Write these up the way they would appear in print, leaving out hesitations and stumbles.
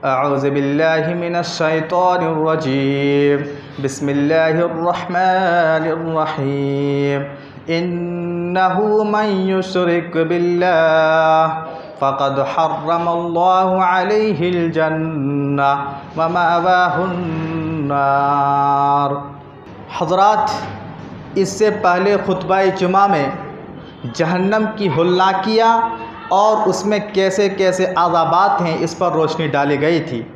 अऊज़ु बिल्लाहि मिनश शैतानिर रजीम। बिस्मिल्लाहिर्रहमानिर रहीम। इन्नहु मन युश्रिक बिल्लाह फ़क़द हर्रमल्लाहु अलैहिल जन्नह व मअवाहुन नार। हज़रात, इससे पहले खुतबा जुमा में जहन्नम की होल्लाकियाँ और उसमें कैसे कैसे अज़ाबात हैं इस पर रोशनी डाली गई थी।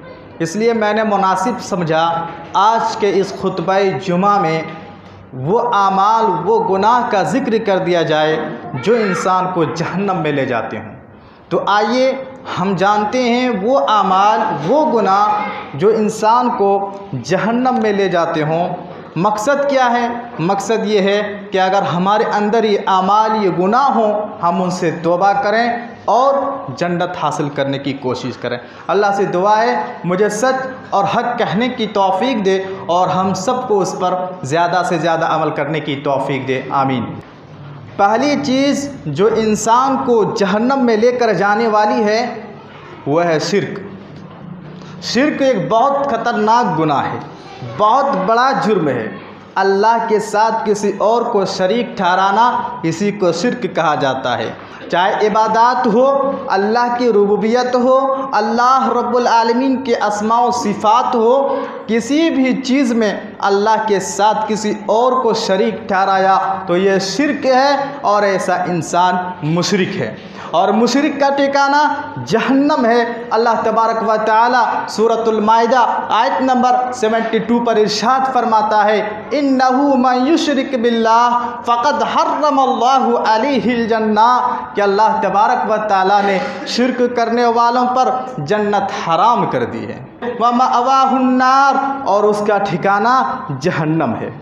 इसलिए मैंने मुनासिब समझा आज के इस खुतबा जुमा में वो आमाल, वो गुनाह का ज़िक्र कर दिया जाए जो इंसान को जहन्नम में ले जाते हों। तो आइए हम जानते हैं वो आमाल, वो गुनाह जो इंसान को जहन्नम में ले जाते हों। मकसद क्या है? मकसद ये है कि अगर हमारे अंदर ये आमाल, ये गुनाह हों, हम उनसे तौबा करें और जन्नत हासिल करने की कोशिश करें। अल्लाह से दुआ है मुझे सच और हक कहने की तौफीक दे और हम सबको उस पर ज़्यादा से ज़्यादा अमल करने की तौफीक दे, आमीन। पहली चीज़ जो इंसान को जहन्नम में लेकर जाने वाली है वह है शिर्क। शिर्क एक बहुत ख़तरनाक गुनाह है, बहुत बड़ा जुर्म है। अल्लाह के साथ किसी और को शरीक ठहराना, इसी को शिर्क कहा जाता है। चाहे इबादत हो, अल्लाह की रुबूबियत हो, अल्लाह रब्बुल आलमीन के अस्मा व सिफ़ात हो, किसी भी चीज़ में अल्लाह के साथ किसी और को शरीक ठहराया तो यह शिर्क है और ऐसा इंसान मुशरिक है और मुशरिक का ठिकाना जहन्नम है। अल्लाह तबारक व तआला सूरतुल माइदा आयत नंबर 72 पर इरशाद फरमाता है, इन्नहु मन युश्रिक बिल्लाह फ़क़द हर्रमल्लाहु अलैहिल जन्नह, कि अल्लाह तबारक व तआला ने शिर्क करने वालों पर जन्नत हराम कर दी है। व मअवाहुन नार, और उसका ठिकाना जहन्नम है।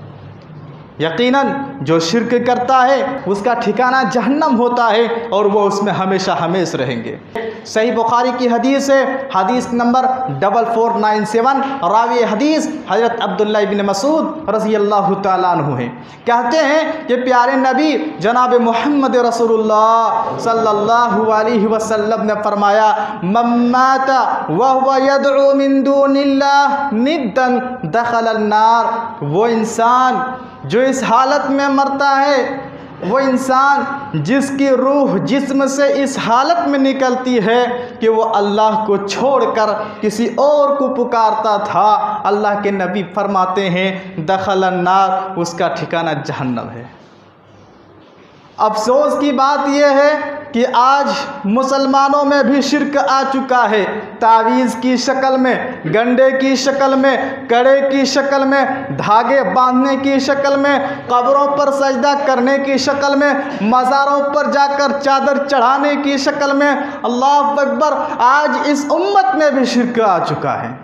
यकीनन जो शिर्क करता है उसका ठिकाना जहन्नम होता है और वो उसमें हमेशा हमेशा रहेंगे। सही बुखारी की हदीस है, हदीस नंबर 4497। रावी हदीस हज़रत अब्दुल्लाह इब्न मसूद रज़ियल्लाहु ताला अन्हु हैं। कहते हैं कि प्यारे नबी जनाब मोहम्मद रसूलुल्लाह सल्लल्लाहु अलैहि वसल्लम ने फरमाया, मन माता व हुवा यदउ मिन दूनिल्लाह निद्दन दखलन नार। वो इंसान जो इस हालत में मरता है, वो इंसान जिसकी रूह जिस्म से इस हालत में निकलती है कि वो अल्लाह को छोड़कर किसी और को पुकारता था, अल्लाह के नबी फरमाते हैं दखलन नार, उसका ठिकाना जहन्नम है। अफसोस की बात यह है कि आज मुसलमानों में भी शिर्क आ चुका है। तावीज़ की शक्ल में, गंडे की शक्ल में, कड़े की शक्ल में, धागे बांधने की शक्ल में, कब्रों पर सजदा करने की शक्ल में, मज़ारों पर जाकर चादर चढ़ाने की शक्ल में, अल्लाह अकबर, आज इस उम्मत में भी शिर्क आ चुका है।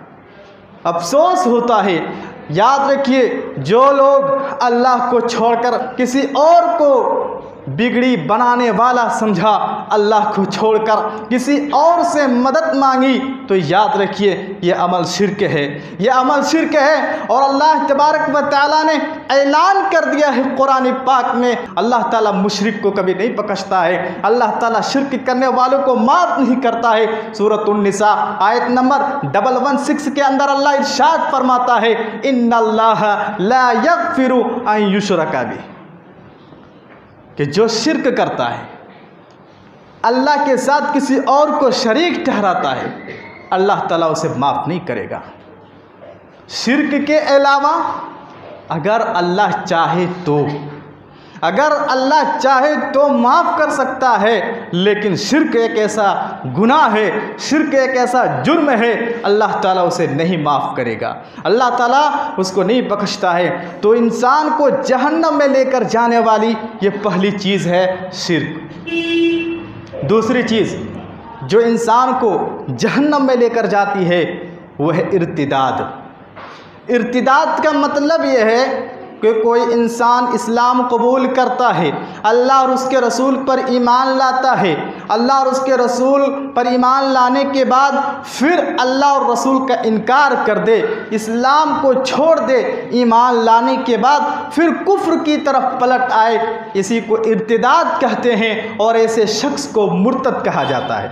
अफसोस होता है। याद रखिए, जो लोग अल्लाह को छोड़कर किसी और को बिगड़ी बनाने वाला समझा, अल्लाह को छोड़कर किसी और से मदद मांगी, तो याद रखिए ये अमल शिर्क है, ये अमल शिर्क है। और अल्लाह तबारक व तआला ने ऐलान कर दिया है कुरान पाक में, अल्लाह ताला मुशरिक को कभी नहीं बख्शता है, अल्लाह ताला शिर्क करने वालों को माफ़ नहीं करता है। सूरतुन निसा आयत नंबर 116 के अंदर अल्लाह इरशाद फरमाता है, इन्नल्लाह ला यग़फिरु अन युश्रका बिही, कि जो शिर्क करता है, अल्लाह के साथ किसी और को शरीक ठहराता है, अल्लाह ताला उसे माफ़ नहीं करेगा। शिर्क के अलावा अगर अल्लाह चाहे तो, अगर अल्लाह चाहे तो माफ़ कर सकता है, लेकिन शिर्क एक ऐसा गुनाह है, शिर्क एक ऐसा जुर्म है, अल्लाह ताला उसे नहीं माफ़ करेगा, अल्लाह ताला उसको नहीं बख्शता है। तो इंसान को जहन्नम में लेकर जाने वाली ये पहली चीज़ है शिर्क। दूसरी चीज़ जो इंसान को जहन्नम में लेकर जाती है वह है इर्तिदाद। इर्तिदाद का मतलब यह है कि कोई इंसान इस्लाम कबूल करता है, अल्लाह और उसके रसूल पर ईमान लाता है, अल्लाह और उसके रसूल पर ईमान लाने के बाद फिर अल्लाह और रसूल का इनकार कर दे, इस्लाम को छोड़ दे, ईमान लाने के बाद फिर कुफ्र की तरफ पलट आए, इसी को इर्तिदाद कहते हैं और ऐसे शख्स को मुर्तद कहा जाता है।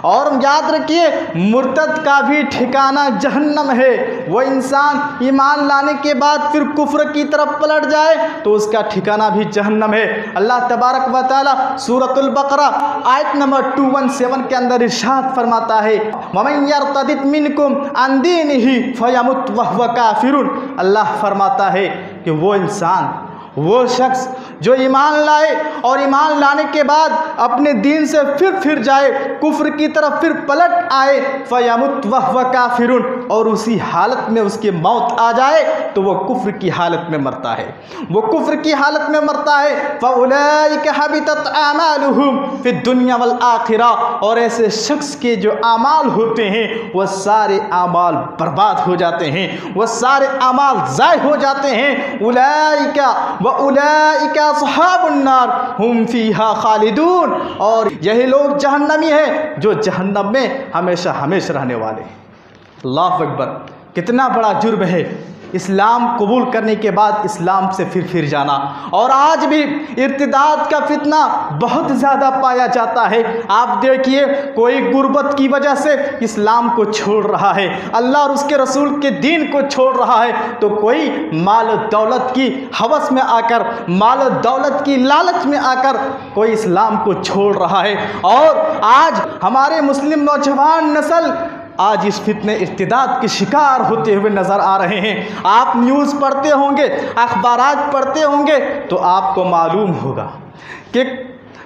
और याद रखिए मुर्तद का भी ठिकाना जहन्नम है। वो इंसान ईमान लाने के बाद फिर कुफ्र की तरफ पलट जाए तो उसका ठिकाना भी जहन्नम है। अल्लाह तबारक व तआला सूरतुल बकरा आयत नंबर 217 के अंदर इरशाद फरमाता है, वमन यर्तदिद मिनकुम अन दीनिही फयमुत वहुव काफिरुन। अल्लाह फरमाता है कि वो इंसान, वो शख्स जो ईमान लाए और ईमान लाने के बाद अपने दीन से फिर जाए, कुफ्र की तरफ फिर पलट आए, फयमुत वहुव काफिरुन, और उसी हालत में उसकी मौत आ जाए तो वो कुफ्र की हालत में मरता है, वो कुफ्र की हालत में मरता है। फउलाइका हबितत आमालुहुम फिद दुनिया वल आखिरा, और ऐसे शख्स के जो आमाल होते हैं वह सारे आमाल बर्बाद हो जाते हैं, वह सारे आमाल ज़ाय हो जाते हैं। उलाइका व उलाइका अस्हाबुन नार हुम फीहा खालिदून, और यही लोग जहन्नमी हैं जो जहन्नम में हमेशा हमेशा रहने वाले। अल्लाह अकबर, कितना बड़ा जुर्म है इस्लाम कबूल करने के बाद इस्लाम से फिर जाना। और आज भी इर्तिदाद का फितना बहुत ज़्यादा पाया जाता है। आप देखिए कोई गुर्बत की वजह से इस्लाम को छोड़ रहा है, अल्लाह और उसके रसूल के दीन को छोड़ रहा है, तो कोई माल दौलत की हवस में आकर, माल दौलत की लालच में आकर कोई इस्लाम को छोड़ रहा है। और आज हमारे मुस्लिम नौजवान नस्ल आज इस फितने इर्तिदाद के शिकार होते हुए नज़र आ रहे हैं। आप न्यूज़ पढ़ते होंगे, अखबारात पढ़ते होंगे तो आपको मालूम होगा कि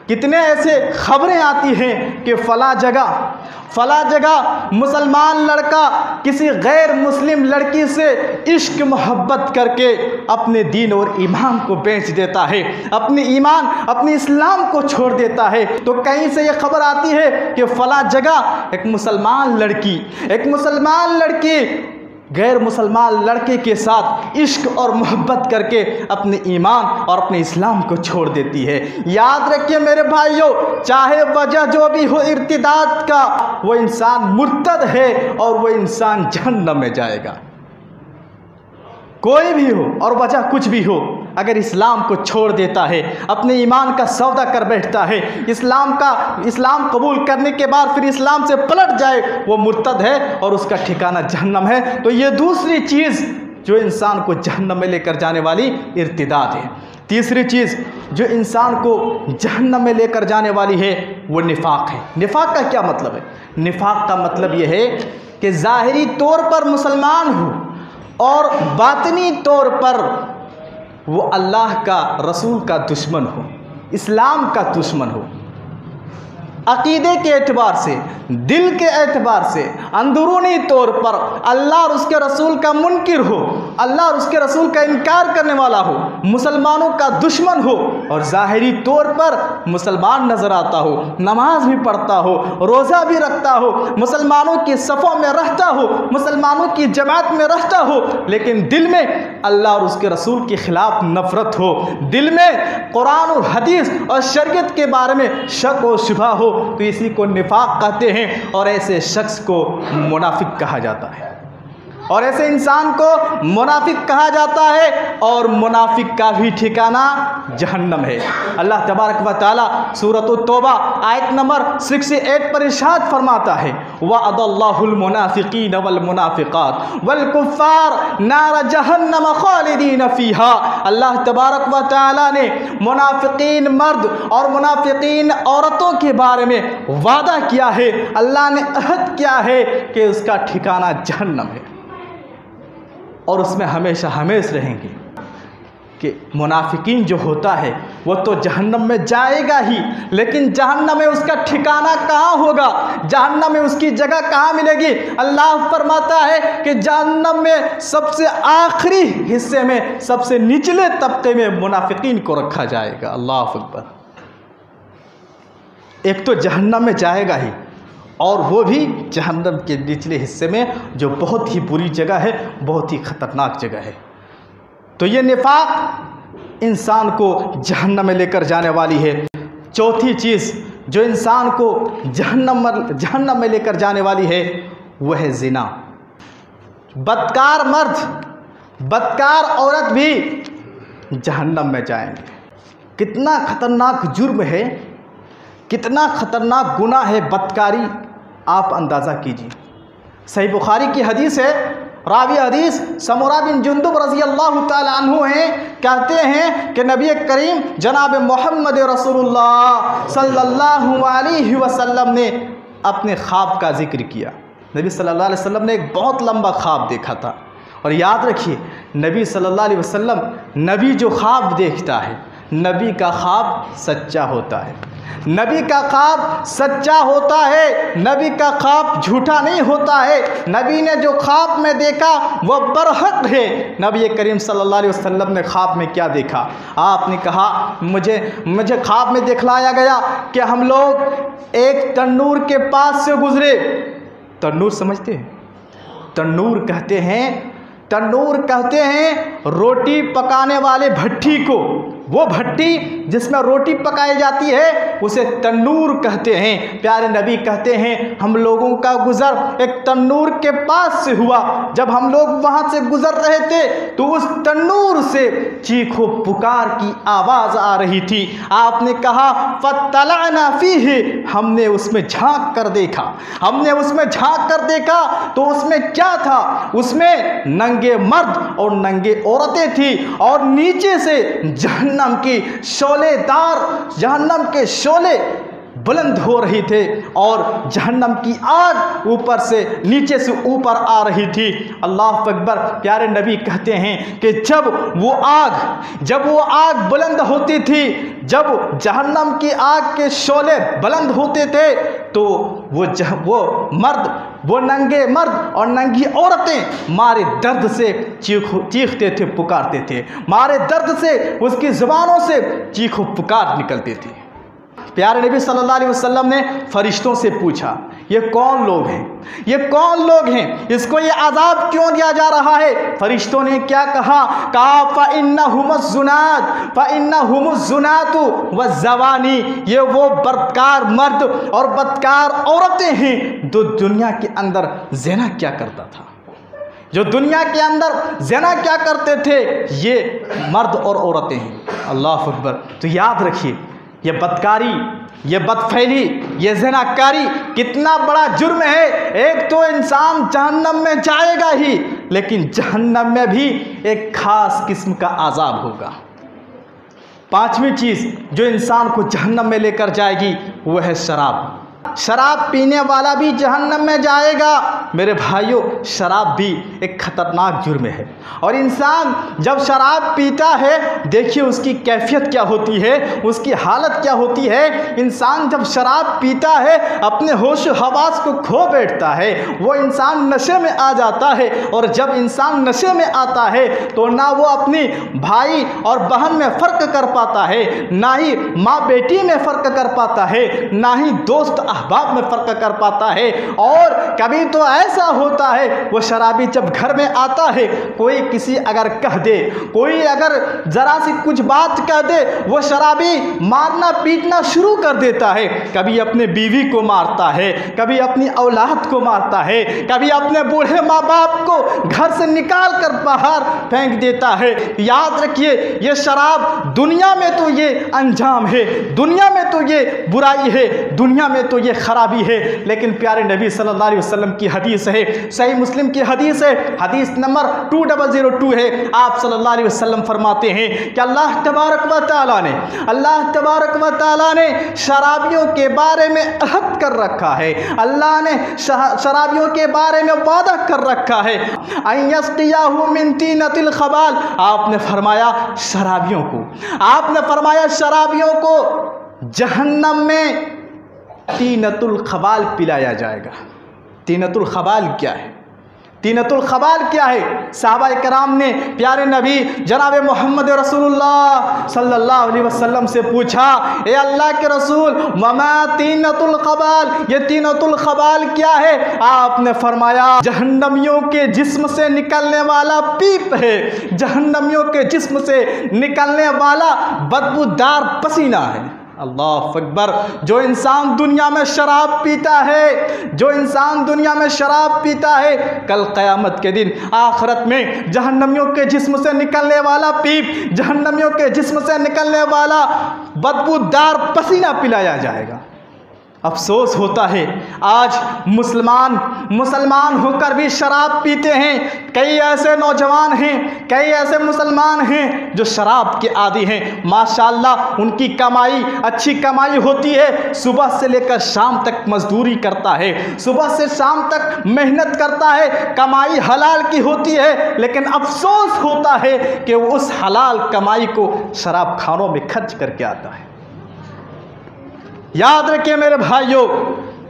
कितने ऐसे खबरें आती हैं कि फ़ला जगह मुसलमान लड़का किसी गैर मुस्लिम लड़की से इश्क मोहब्बत करके अपने दीन और ईमान को बेच देता है, अपने ईमान अपने इस्लाम को छोड़ देता है। तो कहीं से ये खबर आती है कि फ़ला जगह एक मुसलमान लड़की गैर मुसलमान लड़के के साथ इश्क और मोहब्बत करके अपने ईमान और अपने इस्लाम को छोड़ देती है। याद रखिए मेरे भाइयों, चाहे वजह जो भी हो इर्तिदाद का, वो इंसान मुर्तद है और वो इंसान जहन्नम में जाएगा। कोई भी हो और वजह कुछ भी हो, अगर इस्लाम को छोड़ देता है, अपने ईमान का सौदा कर बैठता है, इस्लाम कबूल करने के बाद फिर इस्लाम से पलट जाए, वो मुर्तद है और उसका ठिकाना जहन्नम है। तो ये दूसरी चीज़ जो इंसान को जहन्नम में लेकर जाने वाली इर्तिदाद है। तीसरी चीज़ जो इंसान को जहन्नम में लेकर जाने वाली है वो निफाक है। निफाक का क्या मतलब है? निफाक का मतलब ये है कि ज़ाहिरी तौर पर मुसलमान हो और बातिनी तौर पर वो अल्लाह का, रसूल का दुश्मन हो, इस्लाम का दुश्मन हो, अकीदे के एतबार से, दिल के एतबार से, अंदरूनी तौर पर अल्लाह और उसके रसूल का मुनकिर हो, अल्लाह और उसके रसूल का इनकार करने वाला हो, मुसलमानों का दुश्मन हो, और ज़ाहिरी तौर पर मुसलमान नज़र आता हो, नमाज भी पढ़ता हो, रोज़ा भी रखता हो, मुसलमानों की सफ़ों में रहता हो, मुसलमानों की जमात में रहता हो, लेकिन दिल में अल्लाह और उसके रसूल के ख़िलाफ़ नफ़रत हो, दिल में कुरान और हदीस और शरीयत के बारे में शक और शुबहा हो, तो इसी को निफाक कहते हैं। और ऐसे शख्स को मुनाफिक कहा जाता है, और ऐसे इंसान को मुनाफिक कहा जाता है, और मुनाफिक का भी ठिकाना जहन्नम है। अल्लाह तबारक व तआला सूरत तौबा आयत नंबर 68 पर इरशाद फरमाता है, वअदल्लाहुल मुनाफिकीन वल मुनाफिकात वल कुफ्फार नार जहन्नम खालिदीन फीहा। अल्लाह तबारक व तआला ने मुनाफिकीन मर्द और मुनाफिकीन औरतों के बारे में वादा किया है, अल्लाह ने अहद किया है कि उसका ठिकाना जहन्नम है और उसमें हमेशा हमेशा रहेंगे। कि मुनाफिकीन जो होता है वो तो जहन्नम में जाएगा ही, लेकिन जहन्नम में उसका ठिकाना कहाँ होगा, जहन्नम में उसकी जगह कहाँ मिलेगी? अल्लाह फरमाता है कि जहन्नम में सबसे आखिरी हिस्से में, सबसे निचले तबके में मुनाफिकीन को रखा जाएगा। अल्लाह अकबर। एक तो जहन्नम में जाएगा ही, और वो भी जहन्नम के निचले हिस्से में, जो बहुत ही बुरी जगह है, बहुत ही ख़तरनाक जगह है। तो ये निफाक इंसान को जहन्नम में लेकर जाने वाली है। चौथी चीज़ जो इंसान को जहन्नम में लेकर जाने वाली है वह है ज़िना। बदकार मर्द, बदकार औरत भी जहन्नम में जाएंगे। कितना ख़तरनाक जुर्म है, कितना ख़तरनाक गुनाह है बदकारी आप अंदाज़ा कीजिए। सही बुखारी की हदीस है, रावी हदीस समुरा बिन जुंदुब रज़ी अल्लाह ताला अन्हु हैं, कहते हैं कि नबी करीम जनाब मोहम्मद रसूलुल्लाह सल्लल्लाहु अलैहि वसल्लम ने अपने ख्वाब का जिक्र किया। नबी सल्लल्लाहु अलैहि वसल्लम ने एक बहुत लंबा ख्वाब देखा था। और याद रखिए, नबी सल्लल्लाहु अलैहि वसल्लम, नबी जो ख्वाब देखता है, नबी का ख्वाब सच्चा होता है। नबी का ख्वाब सच्चा होता है, नबी का ख्वाब झूठा नहीं होता है। नबी ने जो ख्वाब में देखा वह बरहक है। नबी करीम सल्लल्लाहु अलैहि वसल्लम ने ख्वाब में क्या देखा? आपने कहा, मुझे ख्वाब में दिखलाया गया कि हम लोग एक तंदूर के पास से गुजरे। तंदूर समझते हैं? तंदूर कहते हैं रोटी पकाने वाले भट्टी को। वो भट्टी जिसमें रोटी पकाई जाती है उसे तंदूर कहते हैं। प्यारे नबी कहते हैं, हम लोगों का गुज़र एक तंदूर के पास से हुआ। जब हम लोग वहाँ से गुज़र रहे थे तो उस तंदूर से चीखो पुकार की आवाज़ आ रही थी। आपने कहा फत्तलअना फीही, हमने उसमें झांक कर देखा तो उसमें क्या था? उसमें नंगे मर्द और नंगे औरतें थी और नीचे से जहन्नम के शोले बुलंद हो रही थे और जहन्नम की आग ऊपर से नीचे से ऊपर आ रही थी। अल्लाह अकबर। प्यारे नबी कहते हैं कि जब वो आग बुलंद होती थी, जब जहन्नम की आग के शोले बुलंद होते थे तो वो नंगे मर्द और नंगी औरतें मारे दर्द से चीखते थे, पुकारते थे। मारे दर्द से उसकी ज़ुबानों से चीखो पुकार निकलती थी। प्यारे नबी सल्लल्लाहु अलैहि वसल्लम ने फरिश्तों से पूछा, ये कौन लोग हैं? इसको ये अजाब क्यों दिया जा रहा है? फरिश्तों ने क्या कहा? फ़इन्नहुमुज़ ज़ुनातु वज़्ज़वानी, ये वो बदकार मर्द और बदकार औरतें हैं जो दुनिया के अंदर ज़िना क्या करते थे, ये मर्द और औरतें हैं। अल्लाह अकबर। तो याद रखिए, ये बदकारी, ये बदफैली, ये ज़िनाकारी कितना बड़ा जुर्म है। एक तो इंसान जहन्नम में जाएगा ही, लेकिन जहन्नम में भी एक ख़ास किस्म का अज़ाब होगा। पांचवी चीज़ जो इंसान को जहन्नम में लेकर जाएगी वो है शराब। शराब पीने वाला भी जहन्नम में जाएगा। मेरे भाइयों, शराब भी एक ख़तरनाक जुर्म है। और इंसान जब शराब पीता है, देखिए उसकी कैफियत क्या होती है, उसकी हालत क्या होती है। इंसान जब शराब पीता है अपने होश हवास को खो बैठता है, वो इंसान नशे में आ जाता है। और जब इंसान नशे में आता है तो ना वो अपनी भाई और बहन में फ़र्क कर पाता है, ना ही माँ बेटी में फ़र्क कर पाता है, ना ही दोस्त अहबाब में फ़र्क कर पाता है। और कभी तो ऐसा होता है, वो शराबी जब घर में आता है, कोई किसी अगर कह दे, कोई अगर ज़रा सी कुछ बात कह दे, वो शराबी मारना पीटना शुरू कर देता है। कभी अपने बीवी को मारता है, कभी अपनी औलाद को मारता है, कभी अपने बूढ़े माँ बाप को घर से निकाल कर बाहर फेंक देता है। याद रखिए, ये शराब दुनिया में तो ये अंजाम है, दुनिया में तो ये बुराई है, दुनिया में तो ये खराबी है। लेकिन प्यारे नबी सल्लल्लाहु अलैहि वसल्लम की हदीस है, सही मुस्लिम की हदीस है, हदीस नंबर 2002 है। आप सल्लल्लाहु अलैहि वसल्लम फरमाते हैं कि अल्लाह तबारक व तआला ने शराबियों के बारे में अहद कर रखा है। अल्लाह ने शराबियों के बारे में वादा कर रखा है, अयस्तियाहु मिन तीनतिल खबाल। आपने फरमाया शराबियों को जहन्नम में तीनतुल खबाल पिलाया जाएगा। तीनतुल खबाल क्या है? साहबा कराम ने प्यारे नबी जनाब मोहम्मद रसूलुल्लाह सल्लल्लाहु अलैहि वसल्लम से पूछा, ए अल्लाह के रसूल, वमा तीनतुल खबाल, ये तीनतुल खबाल क्या है? आपने फरमाया जहन्नमियों के जिस्म से निकलने वाला पीप है, जहन्नमियों के जिस्म से निकलने वाला बदबूदार पसीना है। अल्लाह अकबर। जो इंसान दुनिया में शराब पीता है, कल क़यामत के दिन आखिरत में जहन्नमियों के जिस्म से निकलने वाला पीप, जहन्नमियों के जिस्म से निकलने वाला बदबूदार पसीना पिलाया जाएगा। अफसोस होता है आज मुसलमान होकर भी शराब पीते हैं। कई ऐसे नौजवान हैं, कई ऐसे मुसलमान हैं जो शराब के आदी हैं। माशाअल्लाह उनकी कमाई अच्छी कमाई होती है, सुबह से लेकर शाम तक मजदूरी करता है, सुबह से शाम तक मेहनत करता है, कमाई हलाल की होती है, लेकिन अफसोस होता है कि वो उस हलाल कमाई को शराब खानों में खर्च करके आता है। याद रखिए मेरे भाइयों,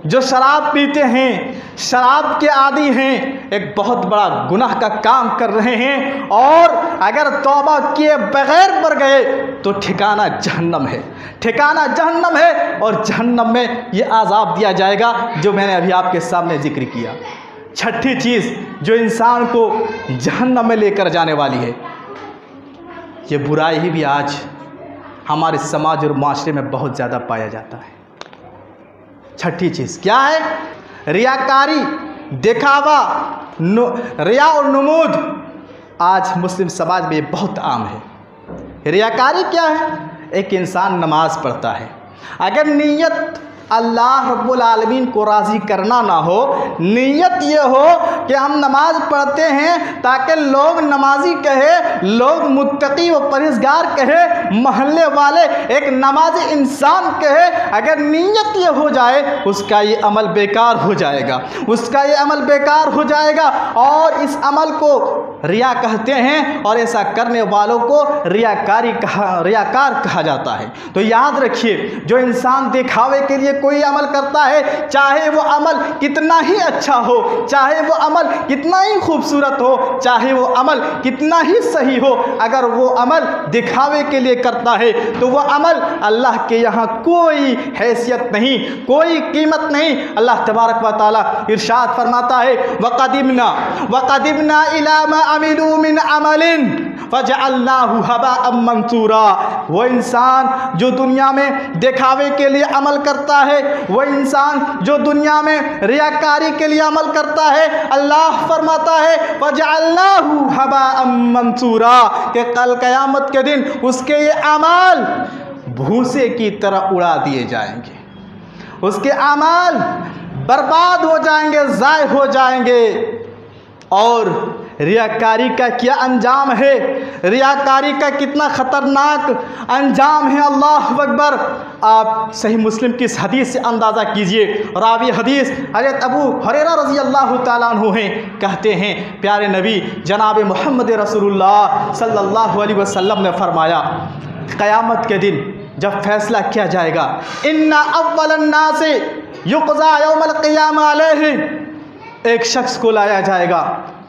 जो शराब पीते हैं, शराब के आदी हैं, एक बहुत बड़ा गुनाह का काम कर रहे हैं, और अगर तौबा किए बगैर मर गए तो ठिकाना जहन्नम है, ठिकाना जहन्नम है, और जहन्नम में ये अज़ाब दिया जाएगा जो मैंने अभी आपके सामने जिक्र किया। छठी चीज़ जो इंसान को जहन्नम में लेकर जाने वाली है, ये बुराई ही भी आज हमारे समाज और माशरे में बहुत ज़्यादा पाया जाता है। छठी चीज़ क्या है? रियाकारी, दिखावा, रिया और नुमूद आज मुस्लिम समाज में ये बहुत आम है। रियाकारी क्या है? एक इंसान नमाज पढ़ता है, अगर नीयत अल्लाह रब्बुल आलमीन को राज़ी करना ना हो, नीयत ये हो कि हम नमाज पढ़ते हैं ताकि लोग नमाजी कहे, लोग मुत्तकी व परहेज़गार कहे, मोहल्ले वाले एक नमाजी इंसान कहे, अगर नीयत ये हो जाए उसका ये अमल बेकार हो जाएगा, उसका ये अमल बेकार हो जाएगा, और इस अमल को रिया कहते हैं, और ऐसा करने वालों को रियाकार कहा जाता है। तो याद रखिए, जो इंसान दिखावे के लिए कोई अमल करता है, चाहे वो अमल कितना ही अच्छा हो, चाहे वो अमल कितना ही खूबसूरत हो, चाहे वो अमल कितना ही सही हो, अगर वो अमल दिखावे के लिए करता है तो वो अमल अल्लाह के यहाँ कोई हैसियत नहीं, कोई कीमत नहीं। अल्लाह तबारक व तआला इरशाद फरमाता है, वक़दिमना इला मा अमिलू मिन अमलिन फजअलनाहु हबाअम मंसूरा। वो इंसान जो दुनिया में दिखावे के लिए अमल करता है, वो इंसान जो दुनिया में रियाकारी के लिए अमल करता है, अल्लाह फरमाता है फजअलनाहु हबाअम मंसूरा, कि कल क़यामत के दिन उसके ये अमाल भूसे की तरह उड़ा दिए जाएंगे, उसके अमाल बर्बाद हो जाएंगे, ज़ाय हो जाएंगे। और रियाकारी का क्या अंजाम है, रियाकारी का कितना ख़तरनाक अंजाम है, अल्लाह अकबर। आप सही मुस्लिम की इस हदीस से अंदाज़ा कीजिए। रावी हदीस हज़रत अबू हुरैरा रज़ी अल्लाह तआला अन्हु हैं, कहते हैं प्यारे नबी जनाब मोहम्मद रसूलुल्लाह सल्लल्लाहु अलैहि वसल्लम ने फरमाया, क़यामत के दिन जब फैसला किया जाएगा, इन्ना अव्वलन नासे युक़ज़ा यौमल क़ियामा अलैहि, एक शख्स को लाया जाएगा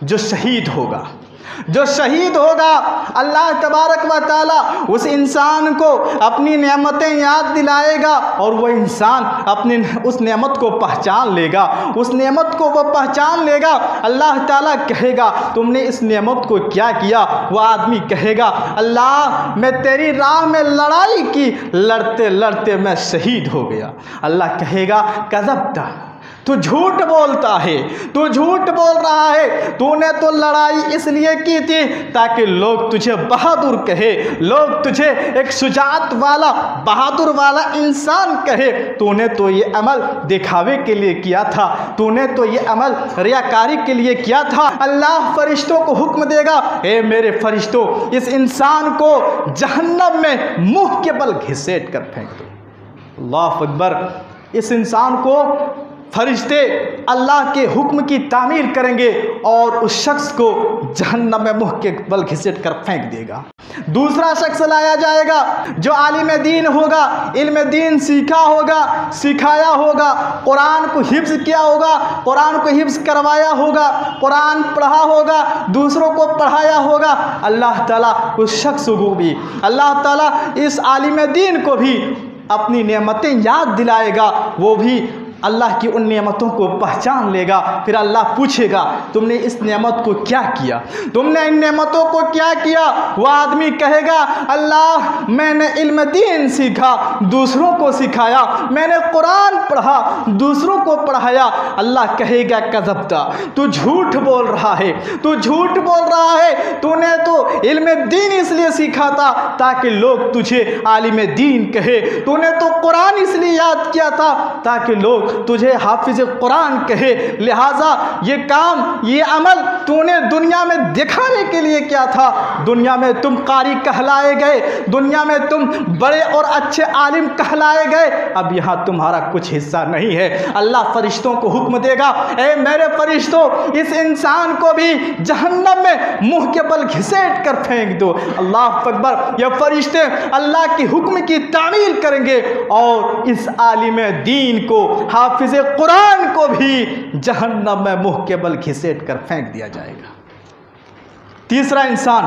जो शहीद होगा, जो शहीद होगा। अल्लाह तबारक व तआला उस इंसान को अपनी नेमतें याद दिलाएगा, और वह इंसान अपनी उस नेमत को पहचान लेगा, उस नेमत को वह पहचान लेगा। अल्लाह ताला कहेगा तुमने इस नेमत को क्या किया? वह आदमी कहेगा अल्लाह मैं तेरी राह में लड़ाई की, लड़ते लड़ते मैं शहीद हो गया। अल्लाह कहेगा कज़ब्ता, तू झूठ बोलता है, तू झूठ बोल रहा है, तूने तो लड़ाई इसलिए की थी ताकि लोग तुझे बहादुर कहे, लोग तुझे एक शुजाअत वाला, बहादुर वाला इंसान कहे। तूने तो ये अमल दिखावे के लिए किया था, तूने तो ये अमल रियाकारी के लिए किया था। अल्लाह फरिश्तों को हुक्म देगा, ए मेरे फरिश्तों, इस इंसान को जहन्नम में मुंह के बल घिसेट कर फेंक दो। अल्लाह अकबर। इस इंसान को फरिश्ते अल्लाह के हुक्म की तामीर करेंगे और उस शख्स को जहन्नम में मुंह के बल घिसेट कर फेंक देगा। दूसरा शख्स लाया जाएगा जो आलिम दीन होगा, इल्म दीन सीखा होगा, सिखाया होगा, कुरान को हिफ्ज़ किया होगा, कुरान को हिफ्ज़ करवाया होगा, कुरान पढ़ा होगा, दूसरों को पढ़ाया होगा। अल्लाह ताला उस शख्स को भी, अल्लाह ताला इस आलिम दीन को भी अपनी नेमतें याद दिलाएगा, वो भी अल्लाह की उन नेमतों को पहचान लेगा, फिर अल्लाह पूछेगा तुमने इस नेमत को क्या किया, तुमने इन नेमतों को क्या किया। वह आदमी कहेगा अल्लाह मैंने इल्म दीन सीखा, दूसरों को सिखाया, मैंने कुरान पढ़ा, दूसरों को पढ़ाया। अल्लाह कहेगा कज़ब्ता, तू झूठ बोल रहा है, तू झूठ बोल रहा है, तूने तो इल्म दीन इसलिए सीखा था ताकि लोग तुझे आलिम दीन कहे, तूने तो कुरान इसलिए याद किया था ताकि लोग तुझे हाफिज कुरान कहे, लिहाजा ये काम, ये अमल तूने दुनिया में दिखाने के लिए किया था। दुनिया में तुम कारी कहलाए गए, दुनिया में तुम बड़े और अच्छे आलिम कहलाए गए, अब यहाँ तुम्हारा कुछ हिस्सा नहीं है। अल्लाह फरिश्तों को हुक्म देगा, ए मेरे फरिश्तों, इस इंसान को भी जहन्नम में मुंह के बल घिसेट कर फेंक दो। अल्लाह अकबर। ये फरिश्ते अल्लाह के हुक्म की तामील करेंगे और इस आलिम दीन को, हाफिज कुरान को भी जहन्नम में मुंह के बल घिसेट कर फेंक दिया जाएगा। तीसरा इंसान,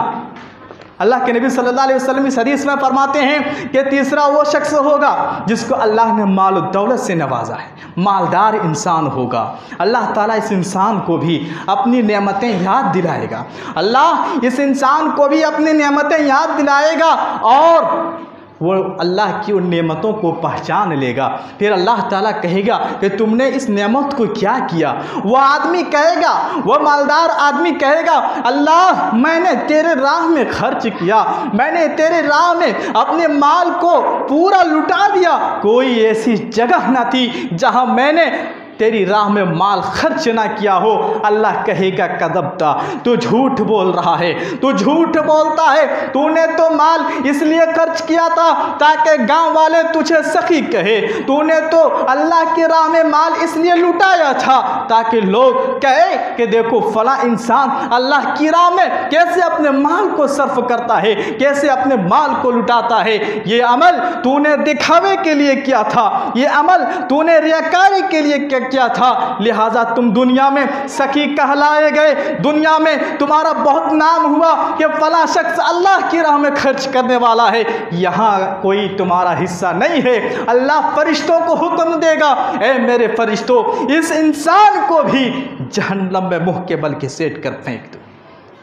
अल्लाह के नबी सल्लल्लाहु अलैहि वसल्लम इस हदीस में फरमाते हैं कि तीसरा वो शख्स होगा जिसको अल्लाह ने माल और दौलत से नवाजा है, मालदार इंसान होगा। अल्लाह ताला इस इंसान को भी अपनी नेमतें याद दिलाएगा, अल्लाह इस इंसान को भी अपनी नेमतें याद दिलाएगा और वो अल्लाह की उन नेमतों को पहचान लेगा। फिर अल्लाह ताला कहेगा कि तुमने इस नेमत को क्या किया। वह आदमी कहेगा, वह मालदार आदमी कहेगा अल्लाह मैंने तेरे राह में खर्च किया, मैंने तेरे राह में अपने माल को पूरा लुटा दिया, कोई ऐसी जगह न थी जहां मैंने तेरी राह में माल खर्च ना किया हो। अल्लाह कहेगा कज़ब्ता, तू झूठ बोल रहा है, तू झूठ बोलता है, तूने तो माल इसलिए खर्च किया था ताकि गांव वाले तुझे सखी कहे, तूने तो अल्लाह की राह में माल इसलिए लुटाया था ताकि लोग कहे कि देखो फला इंसान अल्लाह की राह में कैसे अपने माल को सर्फ करता है, कैसे अपने माल को लुटाता है। ये अमल तूने दिखावे के लिए किया था, ये अमल तूने रियाकारी के लिए किया था, लिहाजा तुम दुनिया में सखी कहलाए गए, दुनिया में तुम्हारा बहुत नाम हुआ कि फला शख्स अल्लाह की राह में खर्च करने वाला है। यहाँ कोई तुम्हारा हिस्सा नहीं है। अल्लाह फरिश्तों को हुक्म देगा, ए मेरे फरिश्तों, इस इंसान को भी जहन्नम में मुंह के बल घिसेट कर फेंक दो।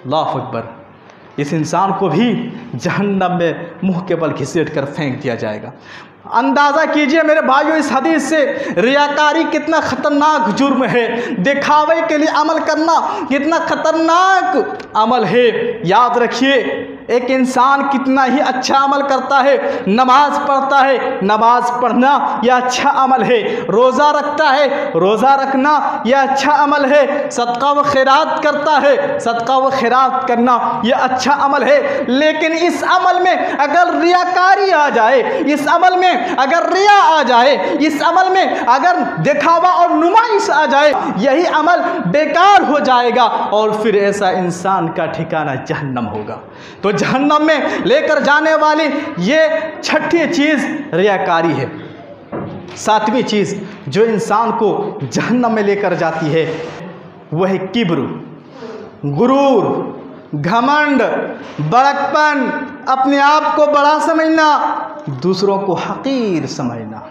अल्लाह अकबर। इस इंसान को भी जहन्नम में मुंह के बल घिसेट कर फेंक दिया जाएगा। अंदाज़ा कीजिए मेरे भाइयों, इस हदीस से रियाकारी कितना ख़तरनाक जुर्म है, दिखावे के लिए अमल करना कितना ख़तरनाक अमल है। याद रखिए, एक इंसान कितना ही अच्छा अमल करता है, नमाज पढ़ता है, नमाज पढ़ना यह अच्छा अमल है, रोज़ा रखता है, रोज़ा रखना यह अच्छा अमल है, सदका व खैरात करता है, सदका व खैरात करना यह अच्छा अमल है। लेकिन इस अमल में अगर रियाकारी आ जाए, इस अमल में अगर रिया आ जाए, इस अमल में अगर दिखावा और नुमाइश आ जाए, यही अमल बेकार हो जाएगा और फिर ऐसा इंसान का ठिकाना जहन्नम होगा। तो जहन्नम में लेकर जाने वाली ये छठी चीज़ रियाकारी है। सातवीं चीज़ जो इंसान को जहन्नम में लेकर जाती है वह है किब्र, गुरूर, घमंड, बड़कपन, अपने आप को बड़ा समझना, दूसरों को हकीर समझना।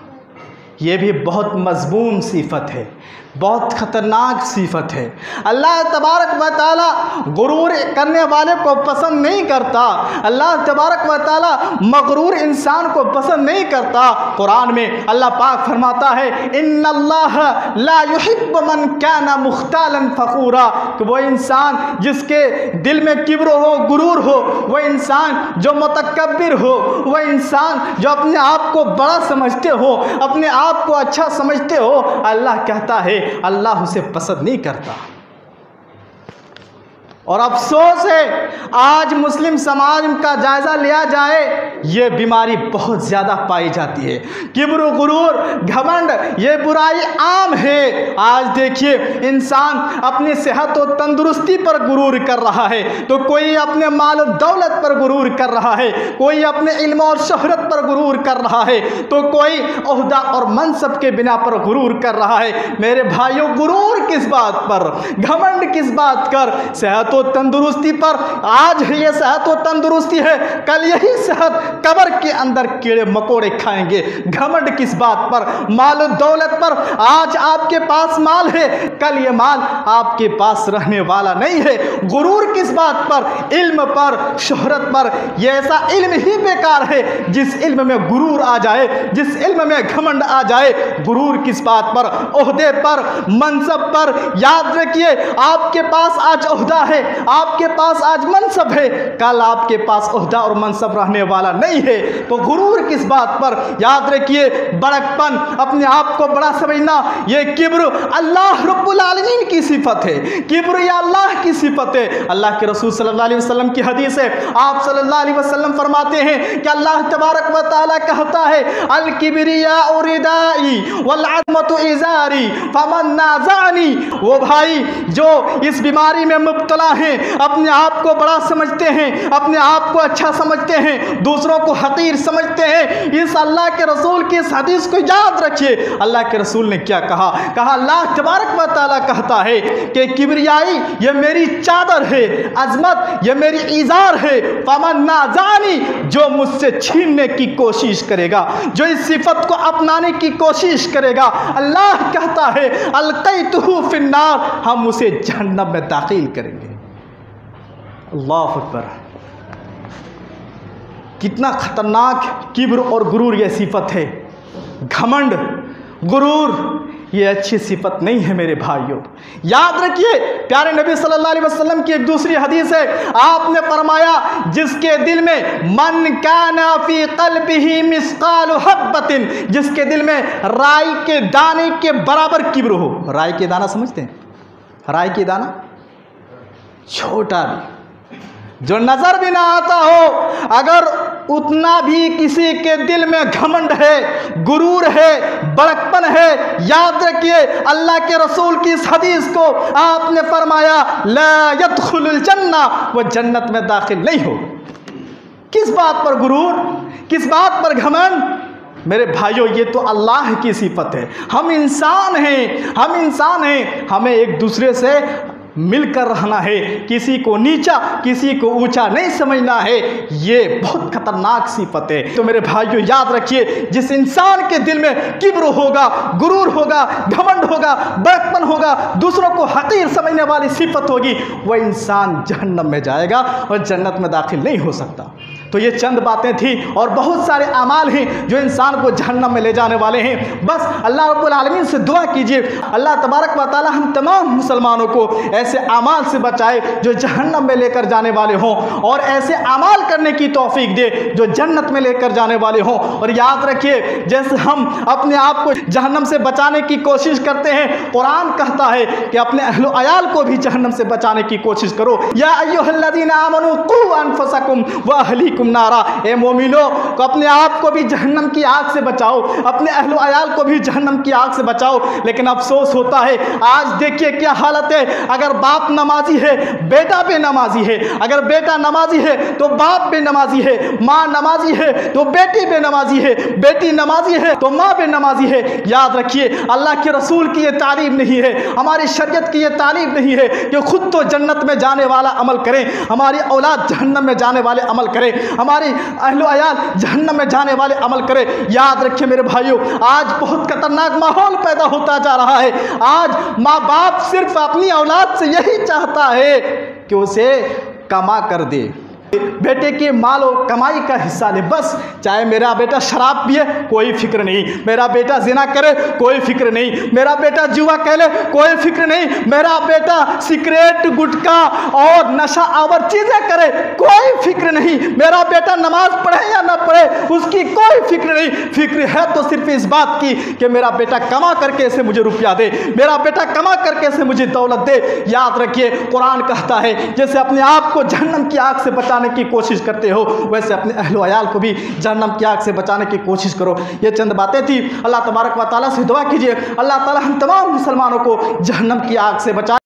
ये भी बहुत मज़मूम सिफत है, बहुत ख़तरनाक सिफत है। अल्लाह तबारक व तआला गुरूर करने वाले को पसंद नहीं करता, अल्लाह तबारक व तआला मगरूर इंसान को पसंद नहीं करता। कुरान में अल्लाह पाक फरमाता है इन्नल्लाह ला युहिब्बु मन काना मुख्तालन फ़खूरा, कि वो इंसान जिसके दिल में किब्र हो, गुरूर हो, वह इंसान जो मुतकब्बिर हो, वह इंसान जो अपने आप को बड़ा समझते हो, अपने आप को अच्छा समझते हो, अल्लाह कहता है अल्लाह उसे पसंद नहीं करता। और अफसोस है आज मुस्लिम समाज का जायज़ा लिया जाए, ये बीमारी बहुत ज़्यादा पाई जाती है। किब्र, गुरूर, घमंड, ये बुराई आम है। आज देखिए इंसान अपनी सेहत और तंदुरुस्ती पर गुरूर कर रहा है, तो कोई अपने माल और दौलत पर गुरूर कर रहा है, कोई अपने इल्म और शोहरत पर गुरूर कर रहा है, तो कोई ओहदा और मनसब के बिना पर गुरूर कर रहा है। मेरे भाइयों, गुरूर किस बात पर, घमंड किस बात कर, सेहत व तंदुरुस्ती पर। आज है ये सेहत व तंदुरुस्ती है, कल यही सेहत कब्र के अंदर कीड़े मकोड़े खाएंगे। घमंड किस बात पर? माल दौलत पर। आज आपके पास माल है, कल ये माल आपके पास रहने वाला नहीं है। गुरूर किस बात पर? इल्म पर, शोहरत पर। ये ऐसा इल्म ही बेकार है जिस इल्म में गुरूर आ जाए, जिस इल्म में घमंड आ जाए। गुरूर किस बात पर? ओहदे पर, मनसब पर। याद रखिए, आपके पास आज ओहदा है, आपके पास आज मनसब है, कल आपके पास ओहदा और मनसब रहने वाला नहीं है। तो गुरूर किस बात पर? याद रखिए, बड़कपन, अपने आप को बड़ा समझना, ये किब्र अल्लाह रब्बुल आलमीन की सिफत है। किब्र या अल्लाह की सिफत है। अल्लाह के रसूल सल्लल्लाहु अलैहि वसल्लम की हदीस है, आप सल्लल्लाहु अलैहि वसल्लम फरमाते हैं कि अल्लाह तबारक व तआला कहता है, अल किब्रिया रिदाई वल अज़मतु इज़ारी फमन नाज़ानी। वो भाई जो इस बीमारी में मुब्तला हैं, अपने आप को बड़ा समझते हैं, अपने आप को अच्छा समझते हैं, दूसरों को हकीर समझते हैं, इस अल्लाह के रसूल की इस हदीस को याद रखिए। अल्लाह के रसूल ने क्या कहा? कहा अल्लाह तबारक व तआला कहता है कि किब्रियाई ये मेरी चादर है, अज़मत ये मेरी इज़ार है, फमन नाज़ानी जो मुझसे छीनने की कोशिश करेगा, जो इस सिफत को अपनाने की कोशिश करेगा, अल्लाह कहता है अलक़ैतुहु फिन्नार, हम उसे जहन्नम में दाखिल करेंगे। अल्लाह अकबर। कितना खतरनाक किब्र और गुरूर ये सिफत है। घमंड, गुरूर ये अच्छी सिफत नहीं है मेरे भाइयों। याद रखिए, प्यारे नबी सल्लल्लाहु अलैहि वसल्लम की एक दूसरी हदीस है, आपने फरमाया जिसके दिल में मन काना फी क़ल्बिही मिस्क़ालु हब्बतिन, जिसके दिल में राई के दाने के बराबर किब्र हो। राई के दाना समझते हैं? राई के दाना छोटा भी, जो नजर भी ना आता हो, अगर उतना भी किसी के दिल में घमंड है, गुरूर है, बड़कपन है, याद रखिए अल्लाह के रसूल की इस हदीस को आपने फरमाया ला यदखुलुल जन्ना, वो जन्नत में दाखिल नहीं हो। किस बात पर गुरूर? किस बात पर घमंड? मेरे भाइयों, ये तो अल्लाह की सिफत है। हम इंसान हैं, हम इंसान हैं, हमें एक दूसरे से मिलकर रहना है, किसी को नीचा किसी को ऊंचा नहीं समझना है। ये बहुत खतरनाक सिफत है। तो मेरे भाइयों याद रखिए, जिस इंसान के दिल में किब्र होगा, गुरूर होगा, घमंड होगा, बड़कपन होगा, दूसरों को हकीर समझने वाली सिफत होगी, वह इंसान जहन्नम में जाएगा और जन्नत में दाखिल नहीं हो सकता। तो ये चंद बातें थी और बहुत सारे अमाल हैं जो इंसान को जहन्नम में ले जाने वाले हैं। बस अल्लाह रब्बुल आलमीन से दुआ कीजिए, अल्लाह तबारक व तआला हम तमाम मुसलमानों को ऐसे अमाल से बचाए जो जहन्नम में लेकर जाने वाले हों, और ऐसे अमाल करने की तौफीक दे जो जन्नत में लेकर जाने वाले हों। और याद रखिए, जैसे हम अपने आप को जहन्नम से बचाने की कोशिश करते हैं, कुरान कहता है कि अपने अहलो अयाल को भी जहन्नम से बचाने की कोशिश करो। या अय्युहल्लज़ीना आमनू क़ू अनफुसकुम व अहलीकुम नारा, ए मोमिनो को अपने आप को भी जहन्नम की आग से बचाओ, अपने अहलो अयाल को भी जहन्नम की आग से बचाओ। लेकिन अफसोस होता है, आज देखिए क्या हालत है। अगर बाप नमाजी है, बेटा बेनमाजी है, अगर बेटा नमाजी है तो बाप बेनमाजी है, माँ नमाजी है तो बेटी बेनमाजी है, बेटी नमाजी है तो माँ बेनमाजी है। याद रखिए, अल्लाह के रसूल की ये तालीम नहीं है, हमारी शरीयत की ये तालीम नहीं है कि खुद तो जन्नत में जाने वाला अमल करें, हमारी औलाद जहन्नम में जाने वाले अमल करें, हमारी अहलो अयाल जहन्नम में जाने वाले अमल करें। याद रखिए मेरे भाइयों, आज बहुत खतरनाक माहौल पैदा होता जा रहा है। आज माँ बाप सिर्फ अपनी औलाद से यही चाहता है कि उसे कमा कर दे, बेटे के माल और कमाई का हिस्सा ले। बस चाहे मेरा बेटा शराब पिए कोई फिक्र नहीं, मेरा बेटा जिना करे कोई फिक्र नहीं, मेरा बेटा जुआ खेले कोई फिक्र नहीं, मेरा बेटा सिगरेट गुटखा और नशा आवर चीज़ें करे कोई फिक्र नहीं, मेरा बेटा नमाज पढ़े या ना पढ़े उसकी कोई फिक्र नहीं। फिक्र है तो सिर्फ इस बात की कि मेरा बेटा कमा करके इसे मुझे रुपया दे, मेरा बेटा कमा करके इसे मुझे दौलत दे। याद रखिए, कुरान कहता है जैसे अपने आप को जहन्नम की आग से बचाने की कोशिश करते हो, वैसे अपने अहलो अयाल को भी जहन्नम की आग से बचाने की कोशिश करो। ये चंद बातें थी। अल्लाह तबारक व तआला से दुआ कीजिए, अल्लाह ताला हम तमाम मुसलमानों को जहन्नम की आग से बचाए।